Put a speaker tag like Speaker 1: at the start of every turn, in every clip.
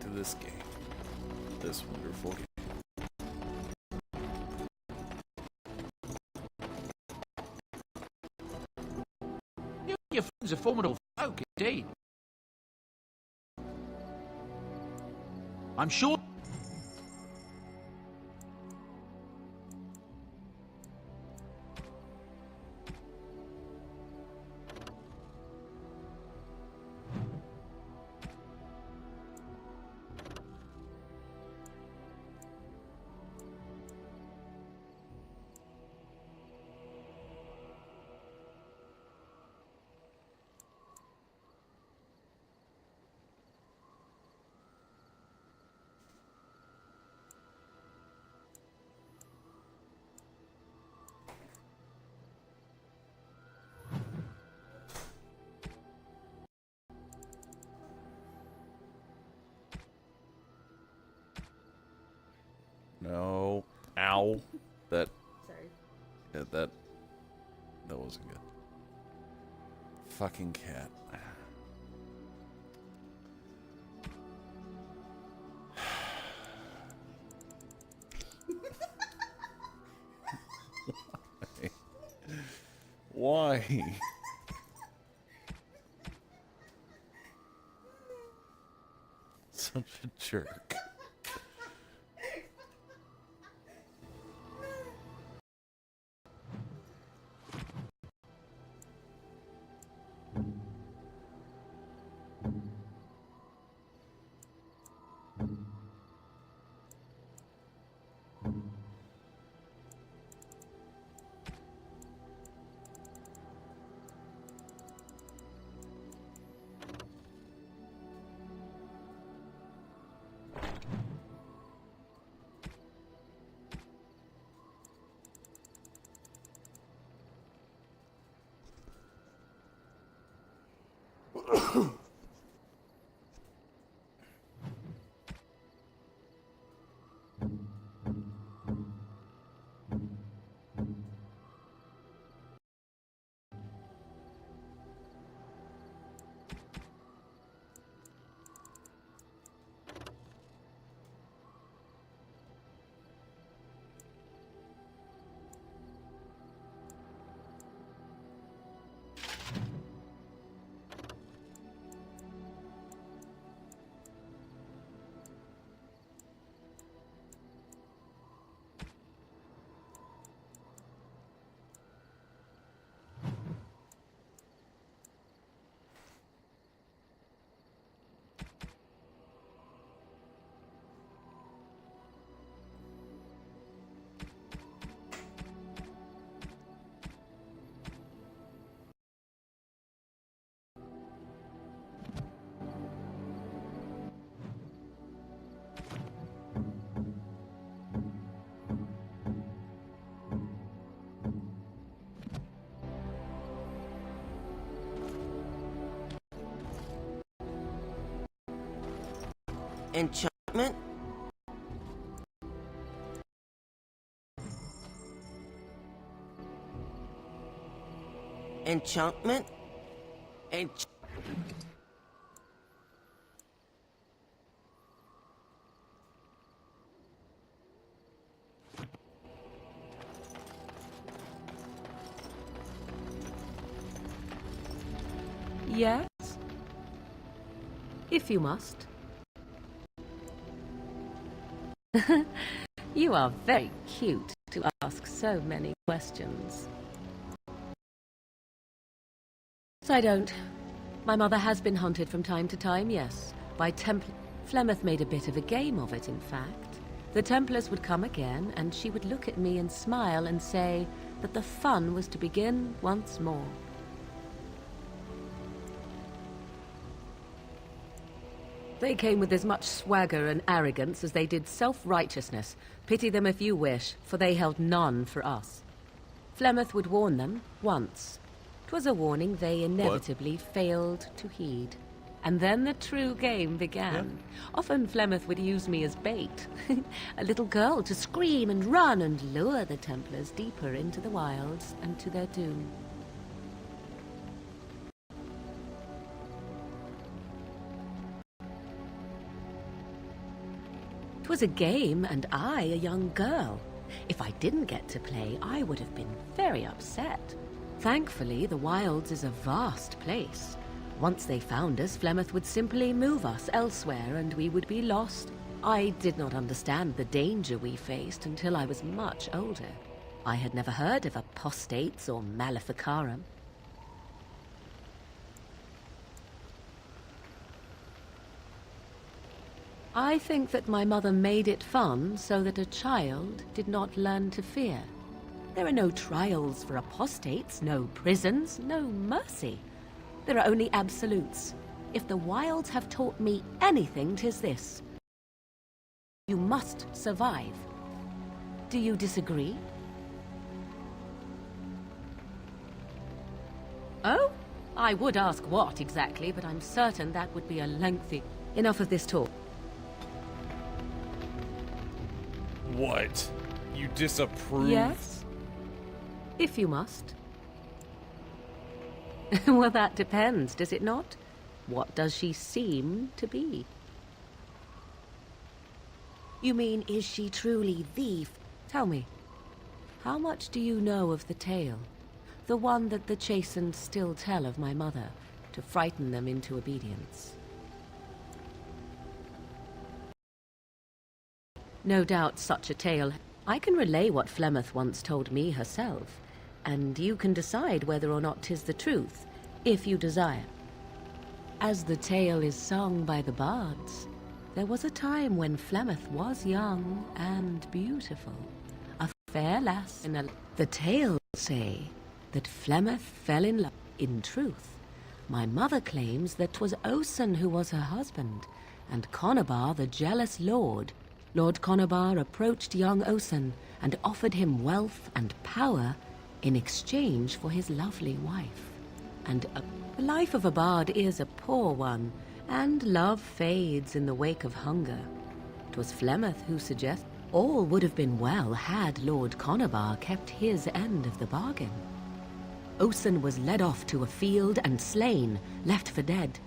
Speaker 1: to this game. This wonderful game.
Speaker 2: Your friends are formidable folk, indeed. I'm sure...
Speaker 1: No. Ow. That.
Speaker 3: Sorry.
Speaker 1: Yeah, that wasn't good. Fucking cat. Why? Why? Such a jerk.
Speaker 4: Enchantment? Enchantment?
Speaker 3: Yes? If you must. You are very cute to ask so many questions. I don't. My mother has been hunted from time to time, yes, by Templar. Flemeth made a bit of a game of it, in fact. The Templars would come again, and she would look at me and smile and say that the fun was to begin once more. They came with as much swagger and arrogance as they did self-righteousness. Pity them if you wish, for they held none for us. Flemeth would warn them, once. 'Twas a warning they inevitably failed to heed. And then the true game began.
Speaker 1: Yeah.
Speaker 3: Often Flemeth would use me as bait. A little girl to scream and run and lure the Templars deeper into the wilds and to their doom. was a game and I a young girl. If I didn't get to play, I would have been very upset. Thankfully, the Wilds is a vast place. Once they found us, Flemeth would simply move us elsewhere and we would be lost. I did not understand the danger we faced until I was much older. I had never heard of apostates or maleficarum. I think that my mother made it fun so that a child did not learn to fear. There are no trials for apostates, no prisons, no mercy. There are only absolutes. If the Wilds have taught me anything, 'tis this. You must survive. Do you disagree? Oh? I would ask what exactly, but I'm certain that would be a lengthy... Enough of this talk.
Speaker 1: What? You disapprove?
Speaker 3: Yes? If you must. Well, that depends, does it not? What does she seem to be? You mean, is she truly the... Tell me, how much do you know of the tale? The one that the Chastened still tell of my mother, to frighten them into obedience. No doubt such a tale. I can relay what Flemeth once told me herself, and you can decide whether or not 'tis the truth, if you desire. As the tale is sung by the bards, there was a time when Flemeth was young and beautiful, a fair lass in a... The tales say that Flemeth fell in love. In truth, my mother claims that 'twas Osen who was her husband, and Conobar the jealous lord. Lord Conobar approached young Osen and offered him wealth and power in exchange for his lovely wife. And the life of a bard is a poor one, and love fades in the wake of hunger. 'Twas Flemeth who suggested all would have been well had Lord Conobar kept his end of the bargain. Osen was led off to a field and slain, left for dead.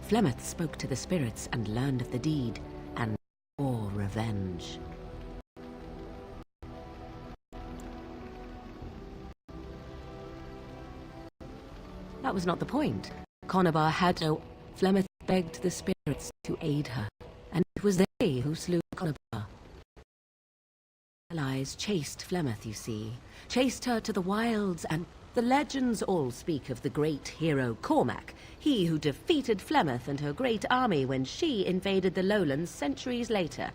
Speaker 3: Flemeth spoke to the spirits and learned of the deed, and or revenge. That was not the point. Conobar had no... Flemeth begged the spirits to aid her, and it was they who slew Conobar. Allies chased Flemeth, you see. Chased her to the Wilds, and the legends all speak of the great hero Cormac, he who defeated Flemeth and her great army when she invaded the lowlands centuries later.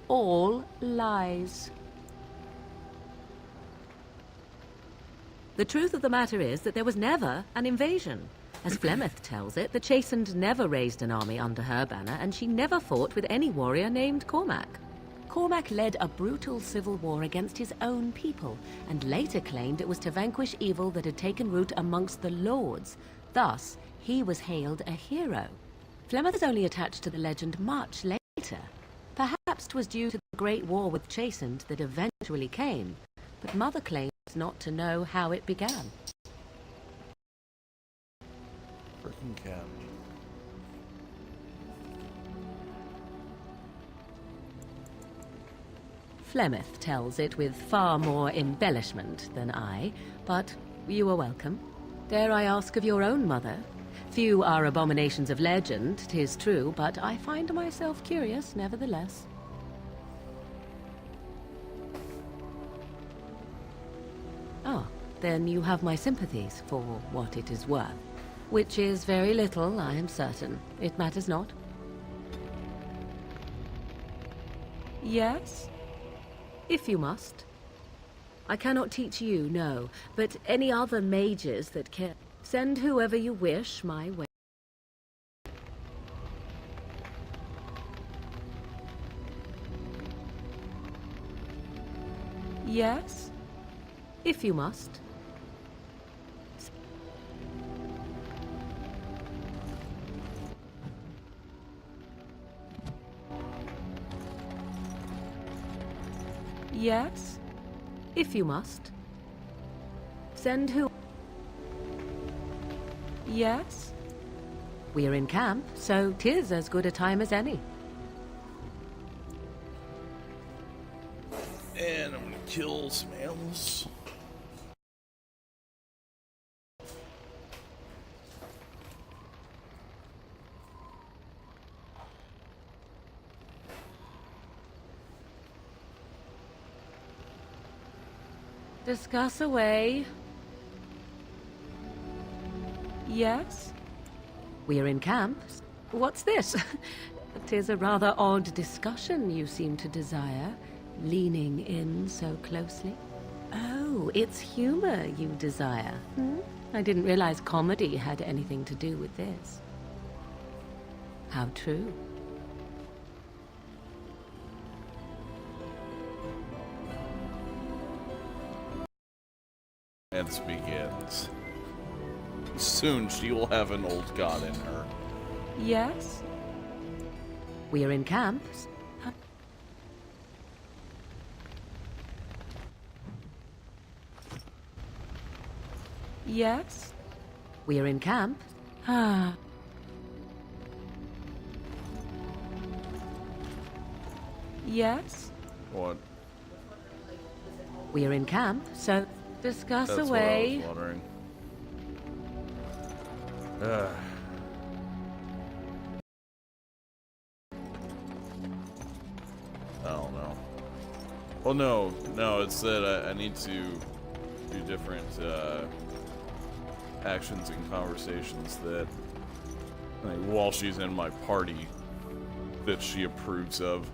Speaker 3: All lies. The truth of the matter is that there was never an invasion. As Flemeth tells it, the Chastened never raised an army under her banner, and she never fought with any warrior named Cormac. Cormac led a brutal civil war against his own people, and later claimed it was to vanquish evil that had taken root amongst the lords. Thus, he was hailed a hero. Flemeth is only attached to the legend much later. Perhaps 'twas due to the great war with Chastened that eventually came, but Mother claims not to know how it began.
Speaker 1: Freaking cat.
Speaker 3: Flemeth tells it with far more embellishment than I, but you are welcome. Dare I ask of your own mother? Few are abominations of legend, 'tis true, but I find myself curious nevertheless. Ah, then you have my sympathies for what it is worth. Which is very little, I am certain. It matters not. Yes? If you must. I cannot teach you, no, but any other mages that care. Send whoever you wish my way. Yes? If you must. Yes? If you must. Send who... Yes? We're in camp, so 'tis as good a time as any.
Speaker 1: kill snails.
Speaker 3: Discuss away. Yes? We're in camp. What's this? 'Tis a rather odd discussion you seem to desire, leaning in so closely. Oh, it's humor you desire, hmm? I didn't realize comedy had anything to do with this. How true.
Speaker 1: Dance begins. Soon she will have an old god in her.
Speaker 3: Yes? We're in camp. Yes? We're in camp. Ah. Yes?
Speaker 1: What?
Speaker 3: We're in camp, so discuss
Speaker 1: That's
Speaker 3: away.
Speaker 1: what I was wondering. I don't know. Well, no, it's that I need to do different actions and conversations that, like, while she's in my party, that she approves of.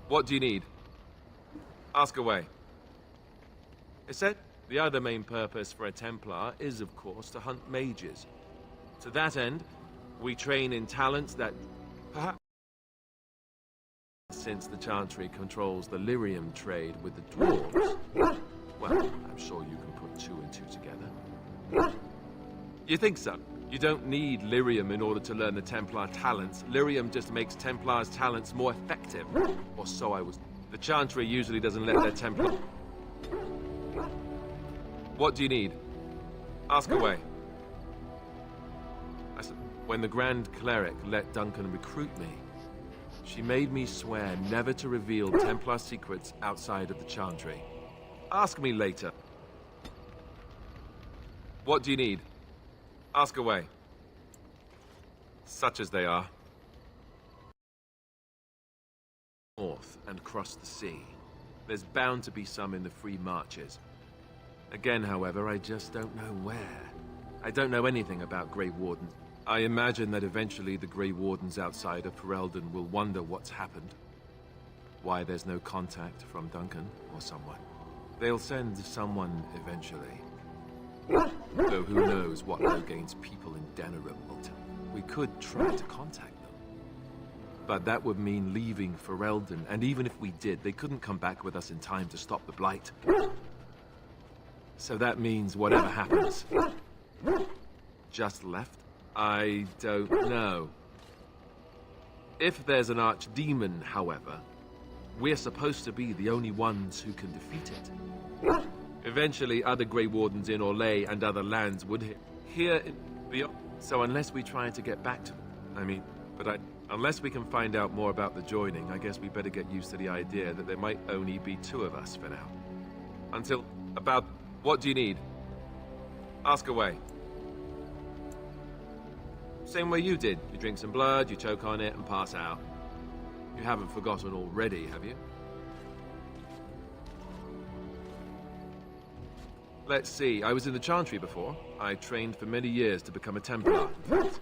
Speaker 5: What do you need? Ask away. It said the other main purpose for a Templar is, of course, to hunt mages. To that end, we train in talents that perhaps, since the Chantry controls the lyrium trade with the dwarves, well, I'm sure you can put two and two together. You think so? You don't need lyrium in order to learn the Templar talents. Lyrium just makes Templars' talents more effective. Or so I was. The Chantry usually doesn't let their Templar... What do you need? Ask away. I said, when the Grand Cleric let Duncan recruit me, she made me swear never to reveal Templar secrets outside of the Chantry. Ask me later. What do you need? Ask away. Such as they are. North and cross the sea. There's bound to be some in the Free Marches. Again, however, I just don't know where. I don't know anything about Grey Wardens. I imagine that eventually the Grey Wardens outside of Ferelden will wonder what's happened. Why there's no contact from Duncan or someone. They'll send someone eventually. Though who knows what Loghain's people in Denerim will tell. We could try to contact them. But that would mean leaving Ferelden, and even if we did, they couldn't come back with us in time to stop the Blight. So that means whatever happens... Just left? I don't know. If there's an archdemon, however, we're supposed to be the only ones who can defeat it. Eventually, other Grey Wardens in Orlais and other lands would hear in the... So unless we try to get back to them, unless we can find out more about the joining, I guess we better get used to the idea that there might only be two of us for now. Until about... What do you need? Ask away. Same way you did. You drink some blood, you choke on it, and pass out. You haven't forgotten already, have you? Let's see, I was in the Chantry before. I trained for many years to become a Templar, in fact.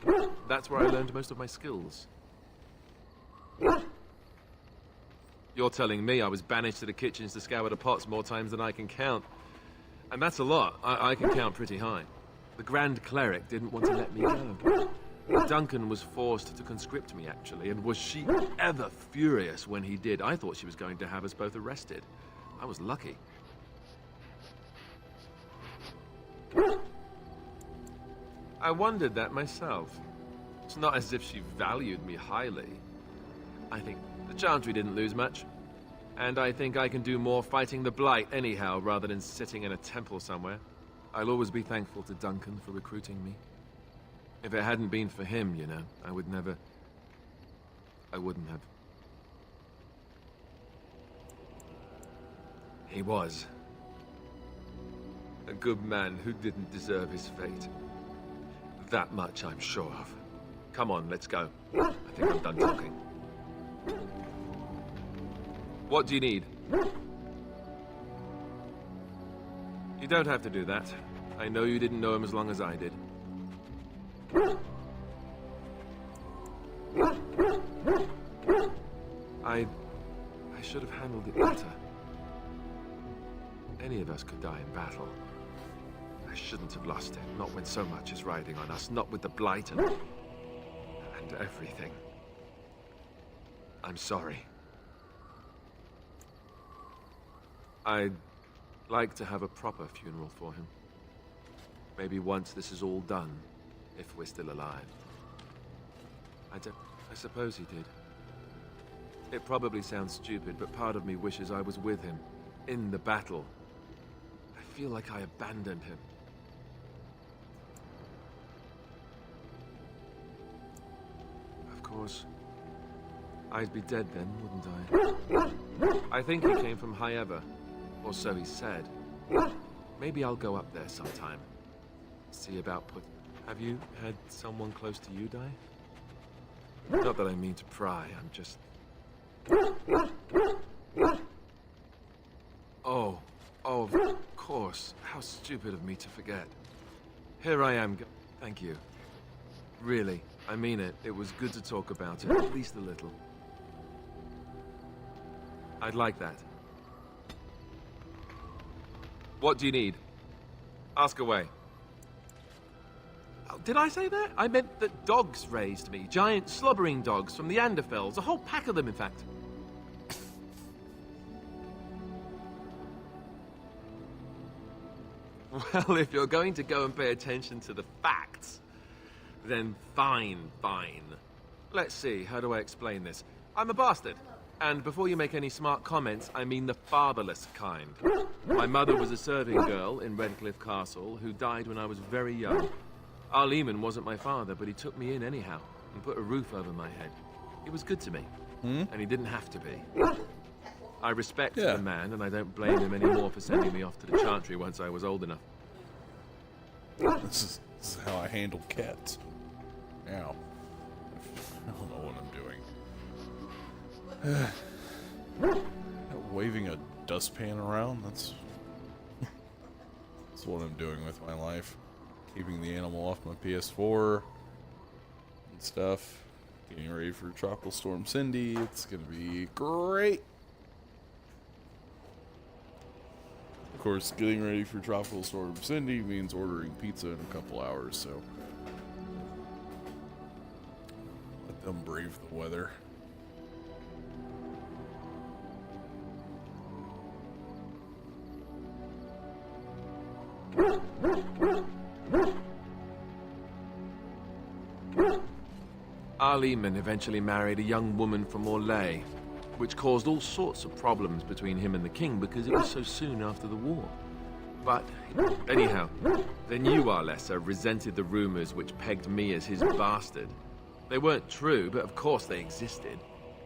Speaker 5: That's where I learned most of my skills. You're telling me I was banished to the kitchens to scour the pots more times than I can count. And that's a lot. I can count pretty high. The Grand Cleric didn't want to let me go. Duncan was forced to conscript me, actually, and was she ever furious when he did? I thought she was going to have us both arrested. I was lucky. I wondered that myself. It's not as if she valued me highly. I think the Chantry didn't lose much. And I think I can do more fighting the Blight anyhow, rather than sitting in a temple somewhere. I'll always be thankful to Duncan for recruiting me. If it hadn't been for him, you know, I wouldn't have... He was. A good man who didn't deserve his fate. That much I'm sure of. Come on, let's go. I think I'm done talking. What do you need? You don't have to do that. I know you didn't know him as long as I did. I should have handled it better. Any of us could die in battle. I shouldn't have lost it, not when so much is riding on us, not with the Blight and everything. I'm sorry. I'd like to have a proper funeral for him. Maybe once this is all done, if we're still alive. I suppose he did. It probably sounds stupid, but part of me wishes I was with him, in the battle. I feel like I abandoned him. Of course, I'd be dead then, wouldn't I? I think he came from High Ever, or so he said. Maybe I'll go up there sometime. See about Have you had someone close to you die? Not that I mean to pry, I'm just... Oh, of course. How stupid of me to forget. Here I am. Thank you. Really, I mean it. It was good to talk about it, at least a little. I'd like that. What do you need? Ask away. Oh, did I say that? I meant that dogs raised me. Giant slobbering dogs from the Anderfells. A whole pack of them, in fact. Well, if you're going to go and pay attention to the facts, then fine. Let's see, how do I explain this? I'm a bastard. And before you make any smart comments, I mean the fatherless kind. My mother was a serving girl in Redcliffe Castle who died when I was very young. Arleman wasn't my father, but he took me in anyhow and put a roof over my head. He was good to me, and he didn't have to be. I respect the man, and I don't blame him anymore for sending me off to the Chantry once I was old enough.
Speaker 1: This is how I handle cats. Ow. I don't know what I'm doing. Waving a dustpan around, that's what I'm doing with my life. Keeping the animal off my PS4 and stuff. Getting ready for Tropical Storm Cindy. It's gonna be great. Of course, getting ready for Tropical Storm Cindy means ordering pizza in a couple hours, so let them brave the weather.
Speaker 5: Arleman eventually married a young woman from Orlais, which caused all sorts of problems between him and the king because it was so soon after the war. But anyhow, the new Arlessa resented the rumors which pegged me as his bastard. They weren't true, but of course they existed.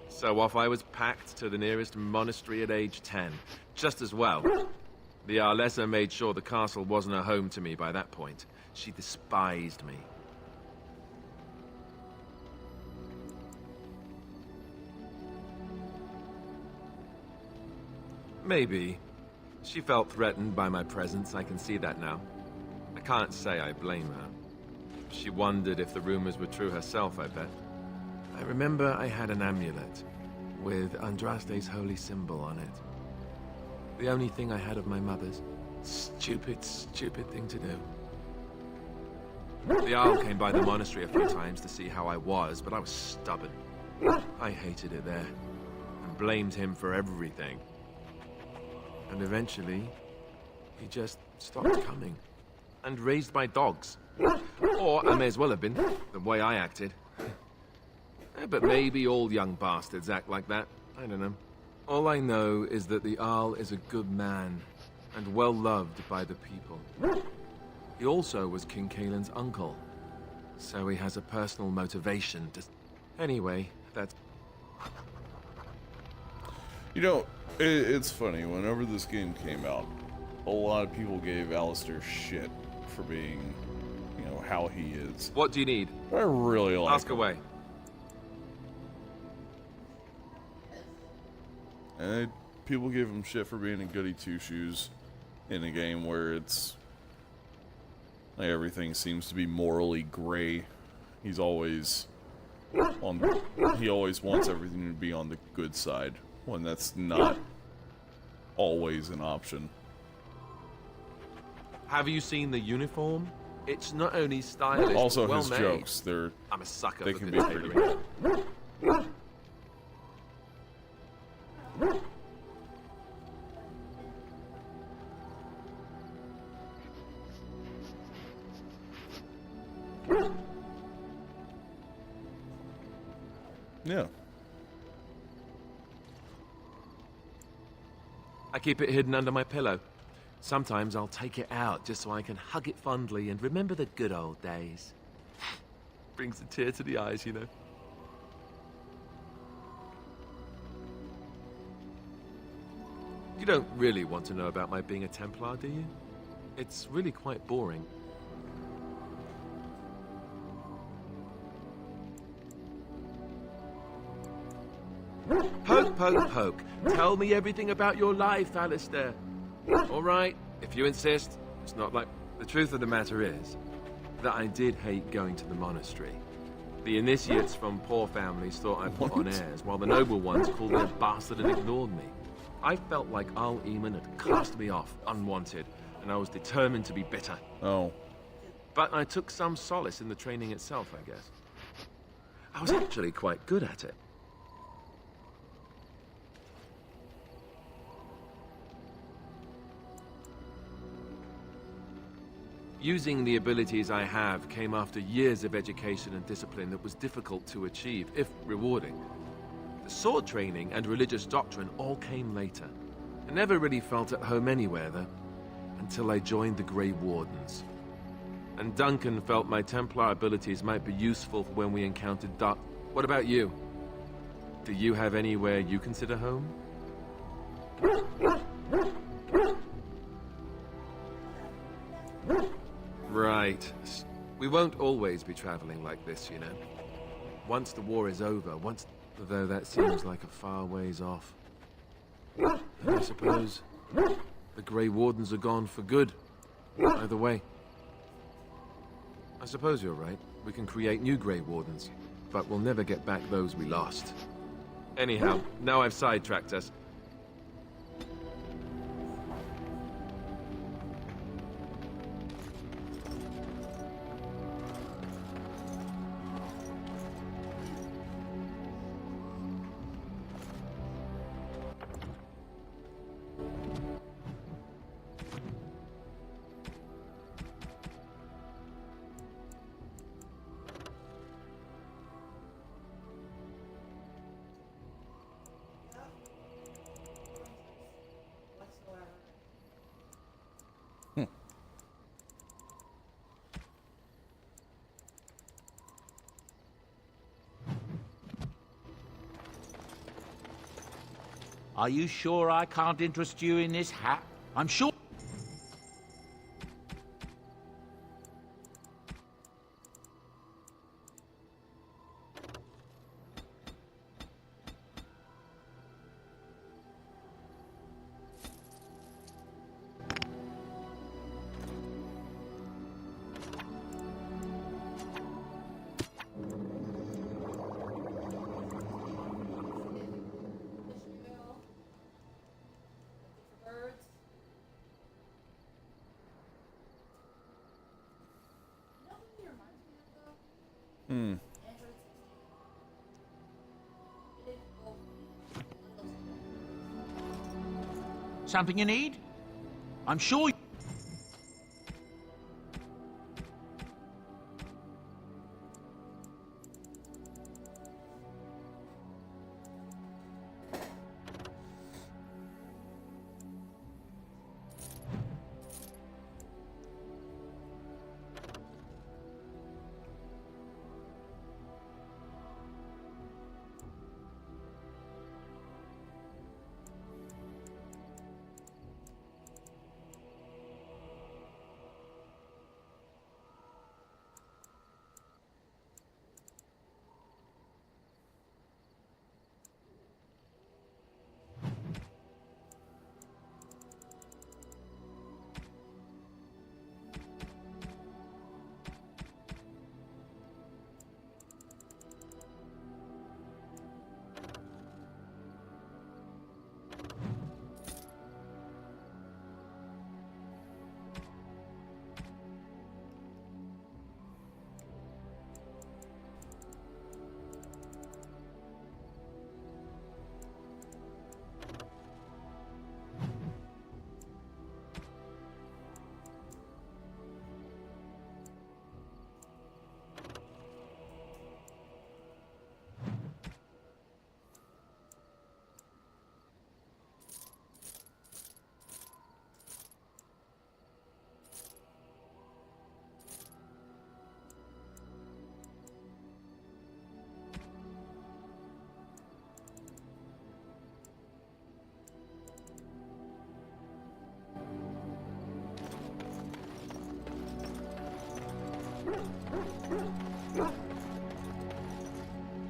Speaker 5: So off I was packed to the nearest monastery at age 10, just as well. The Arlessa made sure the castle wasn't a home to me by that point. She despised me. Maybe. She felt threatened by my presence, I can see that now. I can't say I blame her. She wondered if the rumors were true herself, I bet. I remember I had an amulet with Andraste's holy symbol on it. The only thing I had of my mother's. Stupid thing to do. The Jarl came by the monastery a few times to see how I was, but I was stubborn. I hated it there, and blamed him for everything. And eventually, he just stopped coming, and raised my dogs. Or I may as well have been, the way I acted. But maybe all young bastards act like that. I don't know. All I know is that the Jarl is a good man, and well loved by the people. He also was King Cailan's uncle, so he has a personal motivation to... Anyway, that's...
Speaker 1: You know, it's funny. Whenever this game came out, a lot of people gave Alistair shit for being, you know, how he is.
Speaker 5: What do you need?
Speaker 1: But I really like
Speaker 5: Ask
Speaker 1: him.
Speaker 5: away.
Speaker 1: And people give him shit for being a goody two-shoes in a game where it's like everything seems to be morally gray. He's always on. He always wants everything to be on the good side when that's not always an option.
Speaker 5: Have you seen the uniform? It's not only stylish,
Speaker 1: Also,
Speaker 5: but well
Speaker 1: his
Speaker 5: made.
Speaker 1: jokes,
Speaker 5: I'm a sucker
Speaker 1: they
Speaker 5: for
Speaker 1: can
Speaker 5: good
Speaker 1: be pretty
Speaker 5: tailoring.
Speaker 1: good. Yeah.
Speaker 5: I keep it hidden under my pillow. Sometimes I'll take it out just so I can hug it fondly and remember the good old days. Brings a tear to the eyes, you know. You don't really want to know about my being a Templar, do you? It's really quite boring. Poke, poke, poke. Tell me everything about your life, Alistair. All right, if you insist. It's not like... The truth of the matter is that I did hate going to the monastery. The initiates from poor families thought I put on airs, while the noble ones called me a bastard and ignored me. I felt like Al Eamon had cast me off, unwanted, and I was determined to be bitter.
Speaker 1: Oh.
Speaker 5: But I took some solace in the training itself, I guess. I was actually quite good at it. Using the abilities I have came after years of education and discipline that was difficult to achieve, if rewarding. The sword training and religious doctrine all came later. I never really felt at home anywhere, though, until I joined the Grey Wardens. And Duncan felt my Templar abilities might be useful when we encountered dark... What about you? Do you have anywhere you consider home? Right. We won't always be traveling like this, you know. Once the war is over, though that seems like a far ways off. And I suppose the Grey Wardens are gone for good. Either way. I suppose you're right. We can create new Grey Wardens, but we'll never get back those we lost. Anyhow, now I've sidetracked us.
Speaker 2: Are you sure I can't interest you in this hat? I'm sure... Something you need? I'm sure...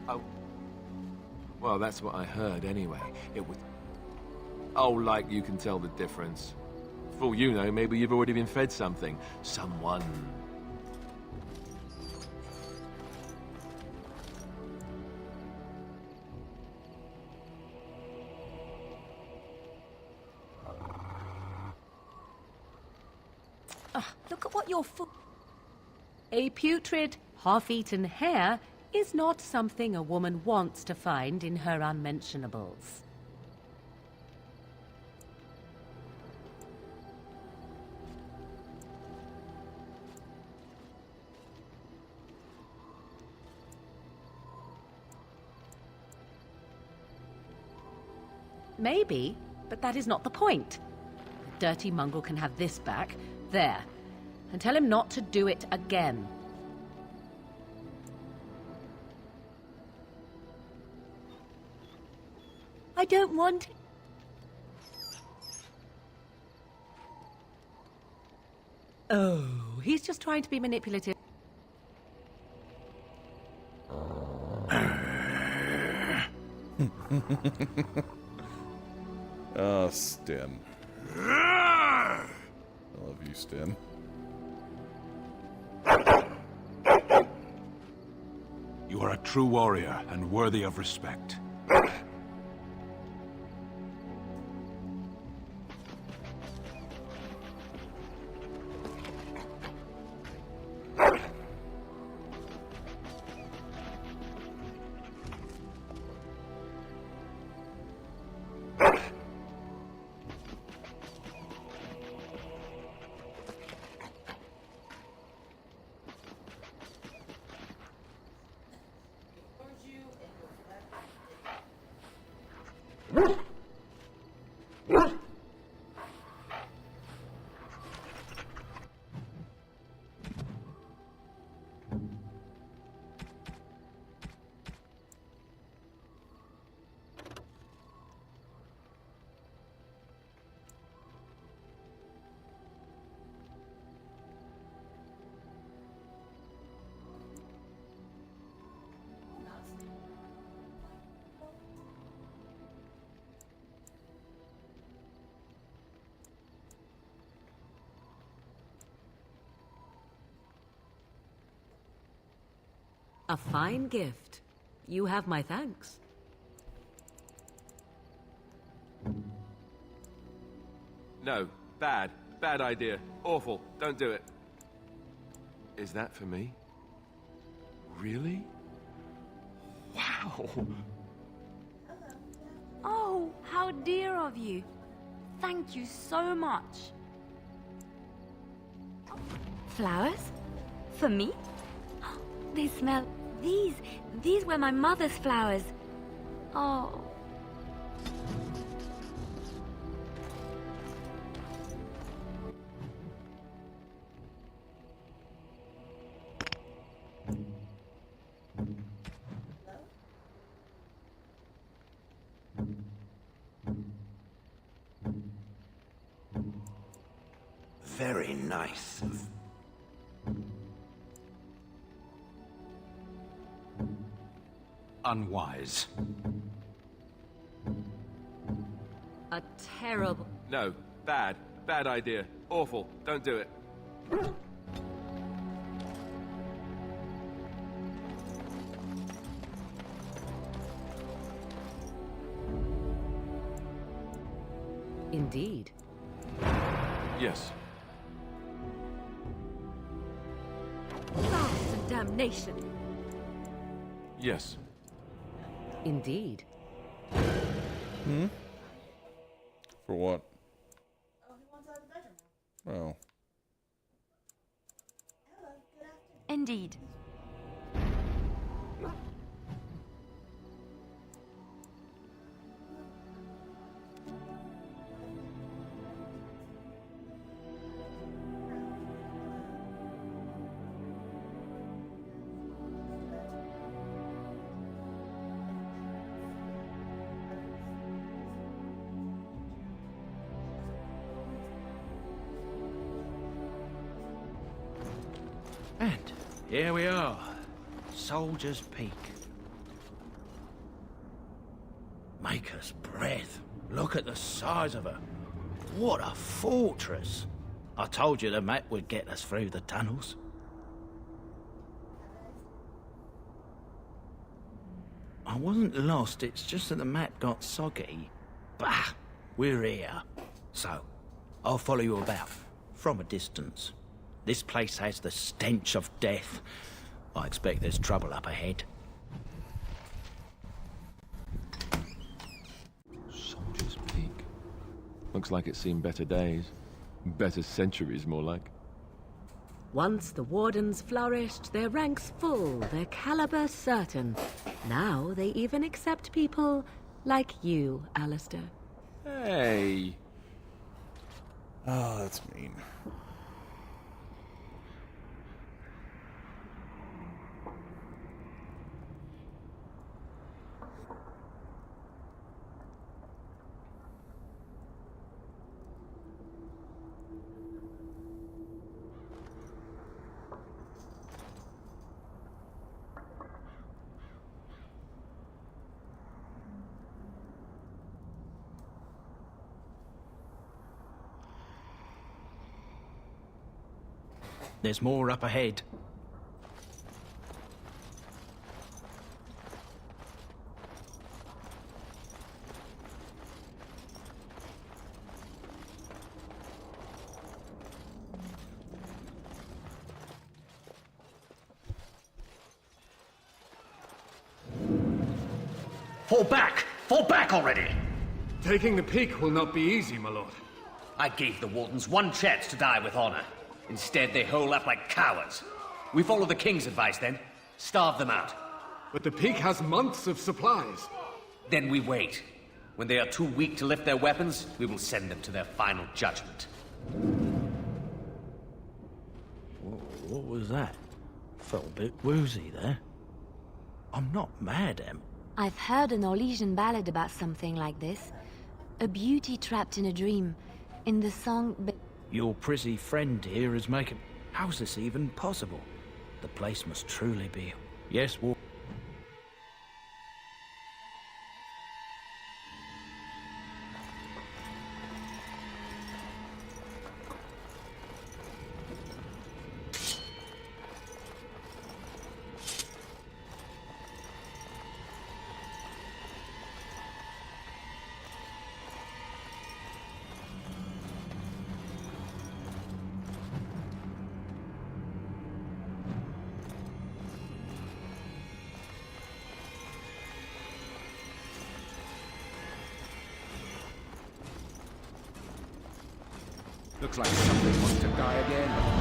Speaker 5: Oh. Well, that's what I heard anyway. It was... Oh, like you can tell the difference. For all you know, maybe you've already been fed something. Someone.
Speaker 3: Look at what you're A putrid, half-eaten hare is not something a woman wants to find in her unmentionables. Maybe, but that is not the point. The dirty mongrel can have this back. There. And tell him not to do it again. I don't want... Oh, he's just trying to be manipulative.
Speaker 1: Sten. I love you, Sten.
Speaker 6: You are a true warrior and worthy of respect.
Speaker 3: A fine gift. You have my thanks.
Speaker 5: No. Bad. Bad idea. Awful. Don't do it. Is that for me? Really? Wow.
Speaker 7: Oh, how dear of you. Thank you so much. Flowers? For me? They smell... These were my mother's flowers. Oh.
Speaker 8: Very nice.
Speaker 6: Unwise.
Speaker 3: A terrible...
Speaker 5: No. Bad. Bad idea. Awful. Don't do it.
Speaker 3: Indeed.
Speaker 5: Yes.
Speaker 3: Wrath and damnation.
Speaker 5: Yes.
Speaker 3: Indeed.
Speaker 1: For what? Oh.
Speaker 7: Indeed.
Speaker 2: And
Speaker 9: Here we are. Soldier's Peak. Maker's breath. Look at the size of her. What a fortress. I told you the map would get us through the tunnels. I wasn't lost, it's just that the map got soggy. Bah! We're here. So, I'll follow you about, from a distance. This place has the stench of death. I expect there's trouble up ahead.
Speaker 5: Soldier's Peak. Looks like it's seen better days. Better centuries, more like.
Speaker 3: Once the Wardens flourished, their ranks full, their caliber certain. Now they even accept people like you, Alistair.
Speaker 5: Hey!
Speaker 1: Oh, that's mean.
Speaker 9: There's more up ahead.
Speaker 10: Fall back! Fall back already!
Speaker 11: Taking the peak will not be easy, my lord.
Speaker 10: I gave the Wardens one chance to die with honor. Instead, they hole up like cowards. We follow the King's advice, then. Starve them out.
Speaker 11: But the peak has months of supplies.
Speaker 10: Then we wait. When they are too weak to lift their weapons, we will send them to their final judgment.
Speaker 9: What was that? Felt a bit woozy there. I'm not mad, Em.
Speaker 7: I've heard a Norwegian ballad about something like this. A beauty trapped in a dream. In the song...
Speaker 9: Your prissy friend here is making... How's this even possible? The place must truly be... Yes,
Speaker 2: Looks like something wants to die again.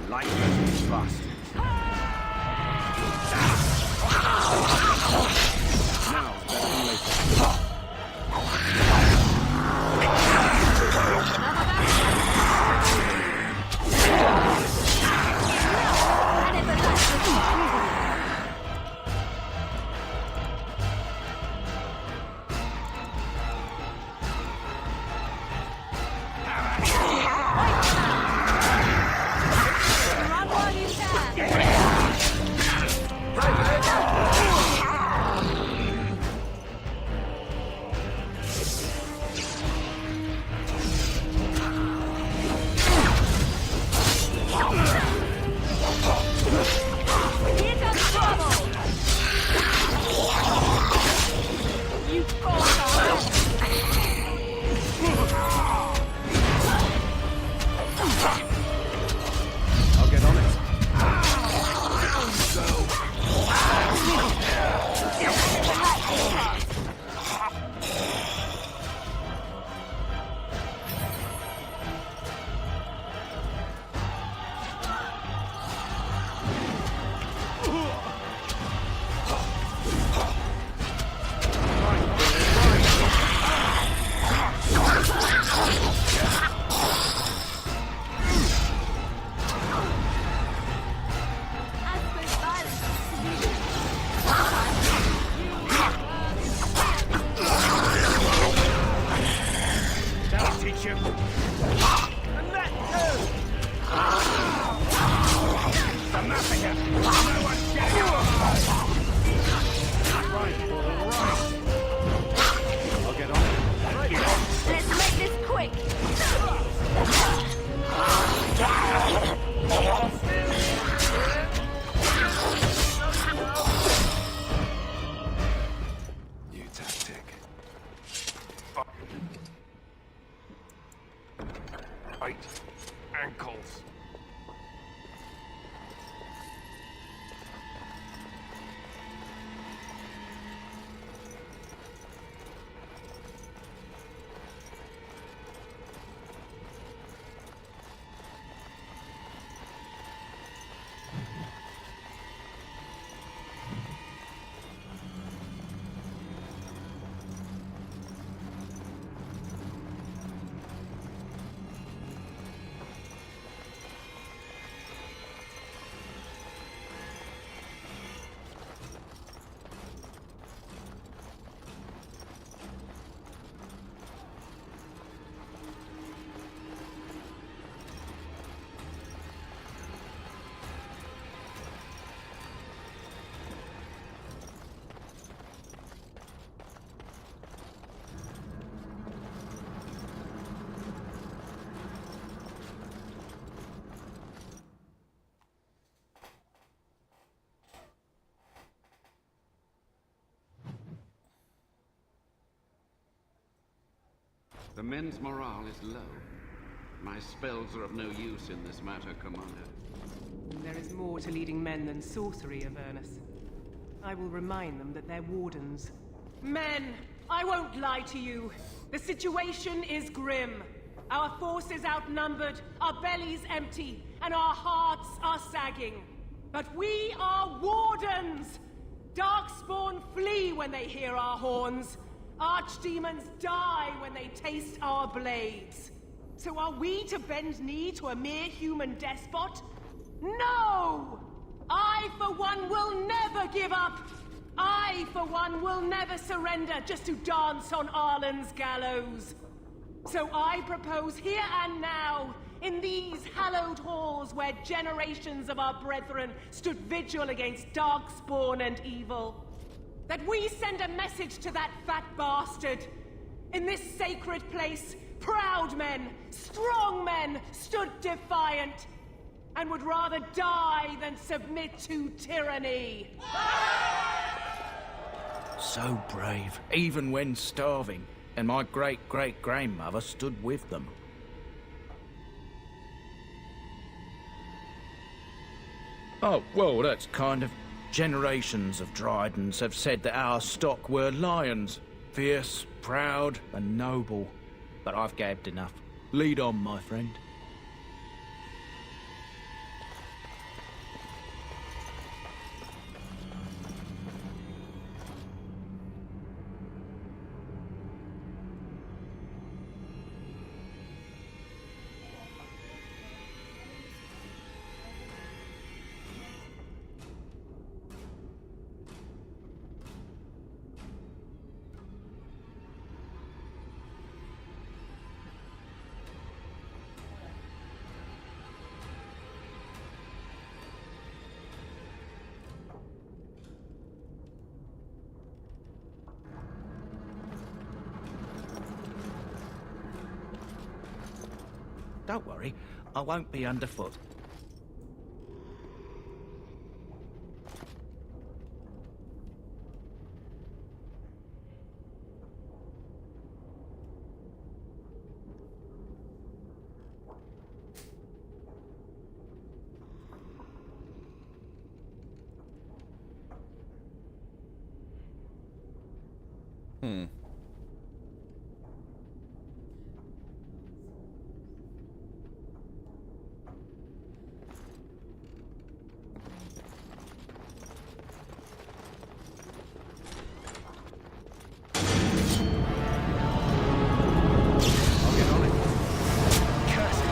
Speaker 2: Like these bastards.
Speaker 11: I'll get on it.
Speaker 10: That'll teach you. And that too. The massacre. No one's getting out. Right, all right. I'll get on it.
Speaker 7: Let's make this quick.
Speaker 6: New tactic.
Speaker 10: Right. Ankles.
Speaker 12: The men's morale is low. My spells are of no use in this matter, Commander.
Speaker 13: There is more to leading men than sorcery, Avernus. I will remind them that they're wardens. Men! I won't lie to you. The situation is grim. Our forces outnumbered, our bellies empty, and our hearts are sagging. But we are wardens! Darkspawn flee when they hear our horns. Archdemons die when they taste our blades. So are we to bend knee to a mere human despot? No! I, for one, will never give up! I, for one, will never surrender just to dance on Arlen's gallows. So I propose here and now, in these hallowed halls where generations of our brethren stood vigil against darkspawn and evil, that we send a message to that fat bastard. In this sacred place, proud men, strong men stood defiant, and would rather die than submit to tyranny.
Speaker 9: So brave, even when starving, and my great-great-grandmother stood with them. Oh, well, that's kind of... Generations of Dryadens have said that our stock were lions. Fierce, proud, and noble. But I've gabbed enough. Lead on, my friend. Don't worry, I won't be underfoot.
Speaker 1: Hmm.
Speaker 11: I'll get on it. Curse it.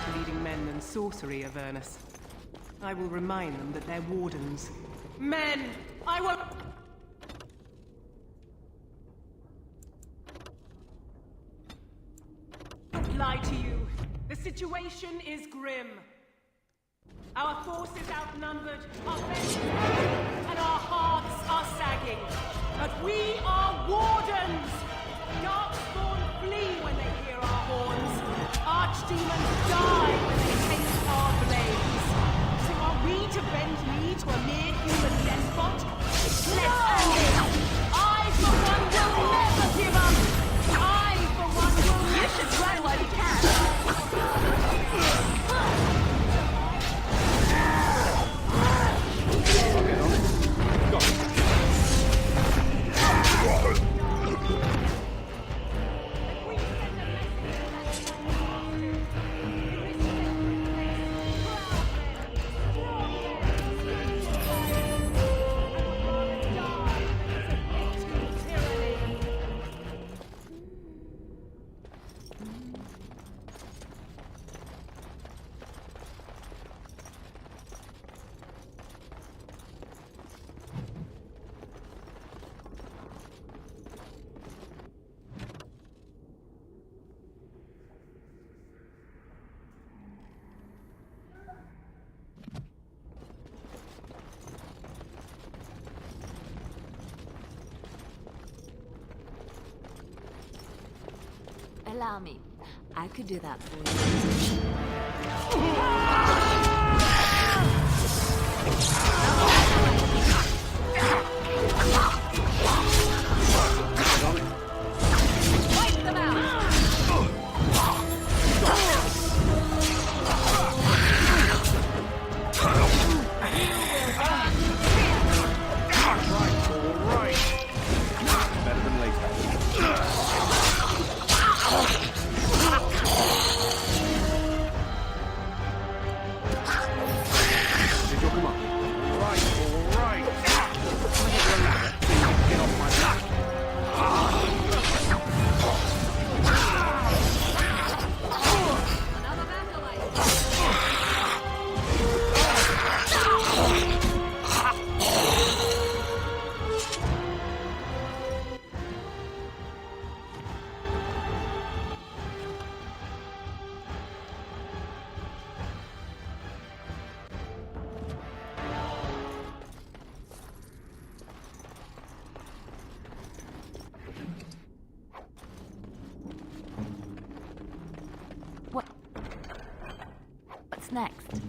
Speaker 13: To leading men than sorcery, Avernus. I will remind them that they're wardens. Men! I won't... lie to you. The situation is grim. Our forces outnumbered, our best and our hearts are sagging. But we are wardens! Darkspawn flee when they hear our horns. Archdemons die when they taste our blades. So are we to bend knee to a mere human despot? Let's end it! I, for one, will never give up! I, for one, will never... You should run while you can!
Speaker 11: I'll get on it. Got it.
Speaker 7: Allow me. I could do that for you.
Speaker 3: Wipe them out!
Speaker 11: All right. Better than later. Did you come up? All right. Can I get you a ladder? Get off my back.
Speaker 3: Another acolyte.
Speaker 7: What's next?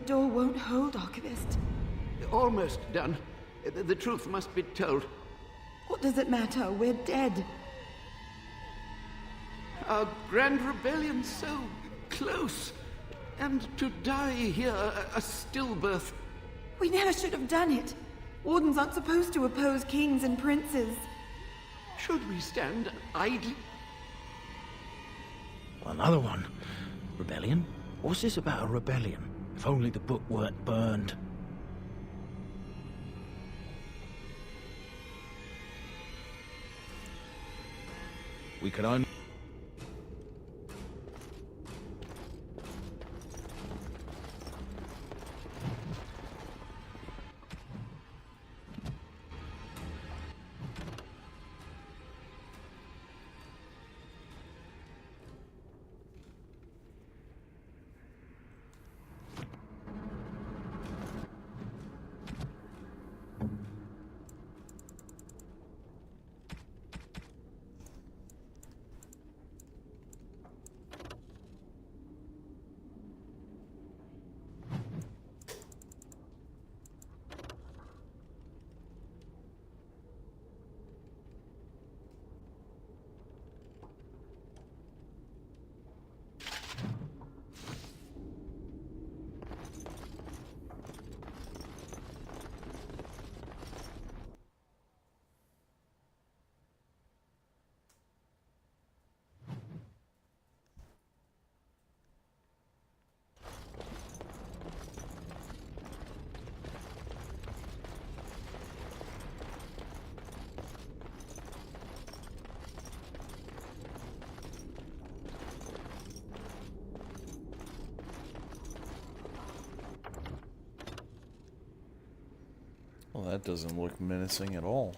Speaker 14: door won't hold, Archivist.
Speaker 12: Almost done. The truth must be told.
Speaker 14: What does it matter? We're dead.
Speaker 12: Our grand rebellion so close. And to die here, a stillbirth.
Speaker 14: We never should have done it. Wardens aren't supposed to oppose kings and princes.
Speaker 12: Should we stand idly?
Speaker 9: Another one. Rebellion? What's this about a rebellion? If only the book weren't burned. We could only...
Speaker 1: Well, that doesn't look menacing at all.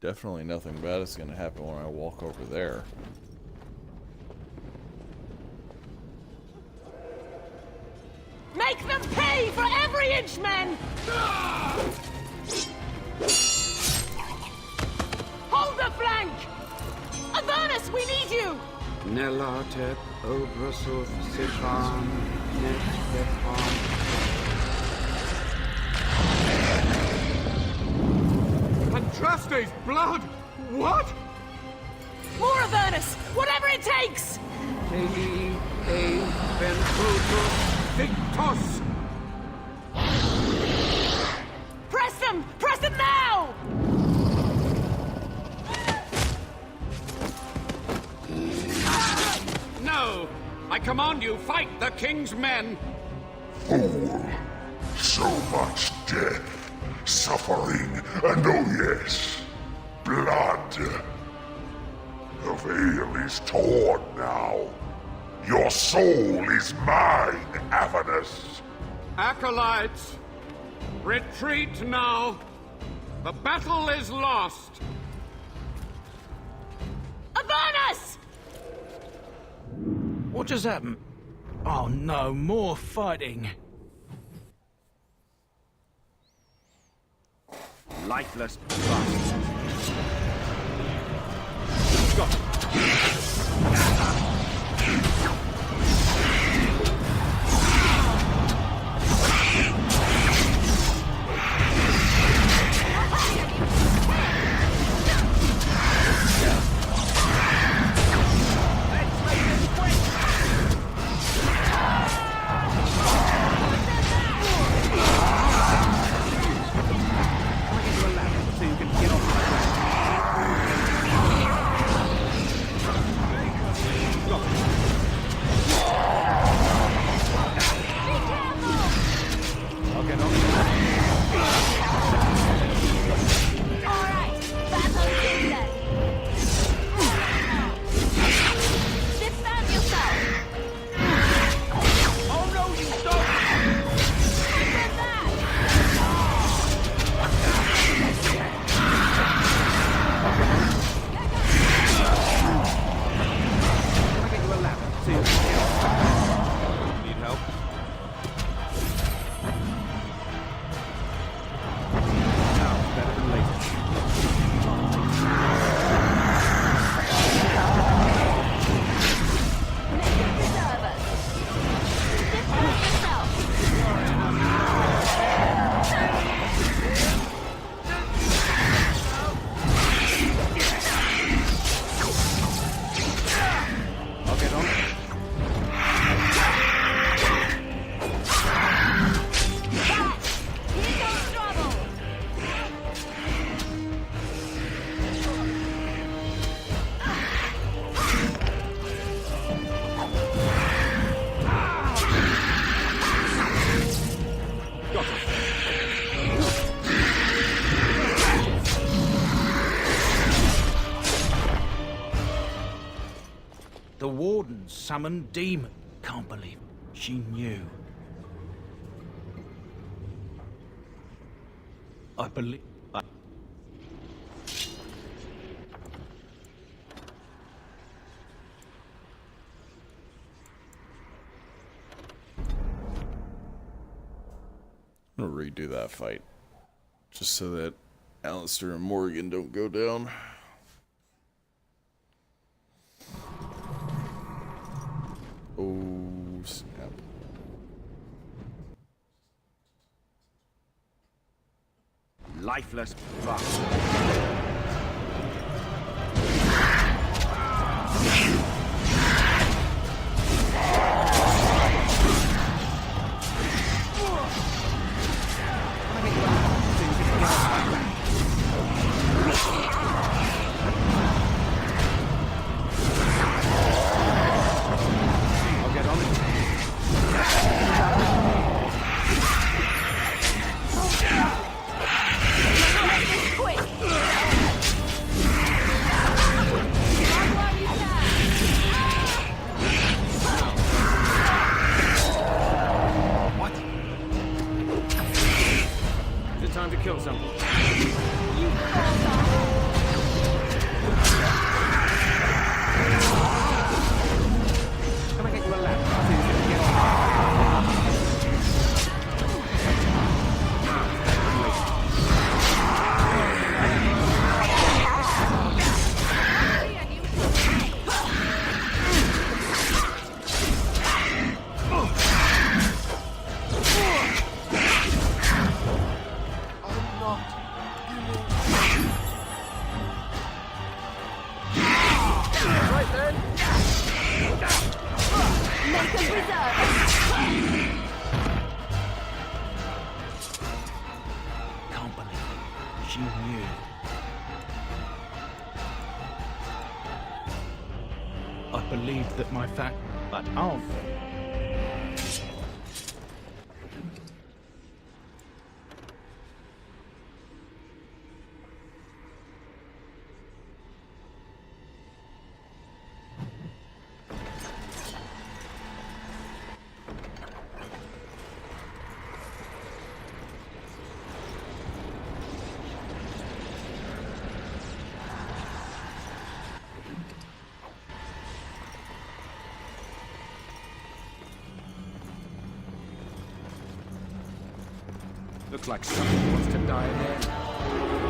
Speaker 1: Definitely nothing bad is going to happen when I walk over there.
Speaker 13: Make them pay for every inch, men! Hold the flank! Avernus, we need you!
Speaker 12: Nelatep obrasuth sifan net befan.
Speaker 11: Andraste's blood! What?
Speaker 13: More Avernus! Whatever it takes!
Speaker 12: Ei ventutus victus!
Speaker 13: Press them! Press them now!
Speaker 12: No! I command you, fight the king's men!
Speaker 15: Fool! So much death, suffering, and oh yes, blood. The veil is torn now. Your soul is mine, Avernus.
Speaker 12: Acolytes, retreat now. The battle is lost.
Speaker 13: Avernus!
Speaker 9: What just happened? Oh no, more fighting.
Speaker 11: Lifeless bust. Got it.
Speaker 9: The Warden summoned demon. Can't believe she knew. I believe...
Speaker 1: I'm gonna redo that fight. Just so that Alistair and Morgan don't go down. Oh, snap.
Speaker 11: Lifeless bastard. Time to kill something. Can I get you a ladder? I think you can get
Speaker 9: Can't believe she knew. I believed that my fact... But aren't they?
Speaker 11: Looks like someone wants to die again.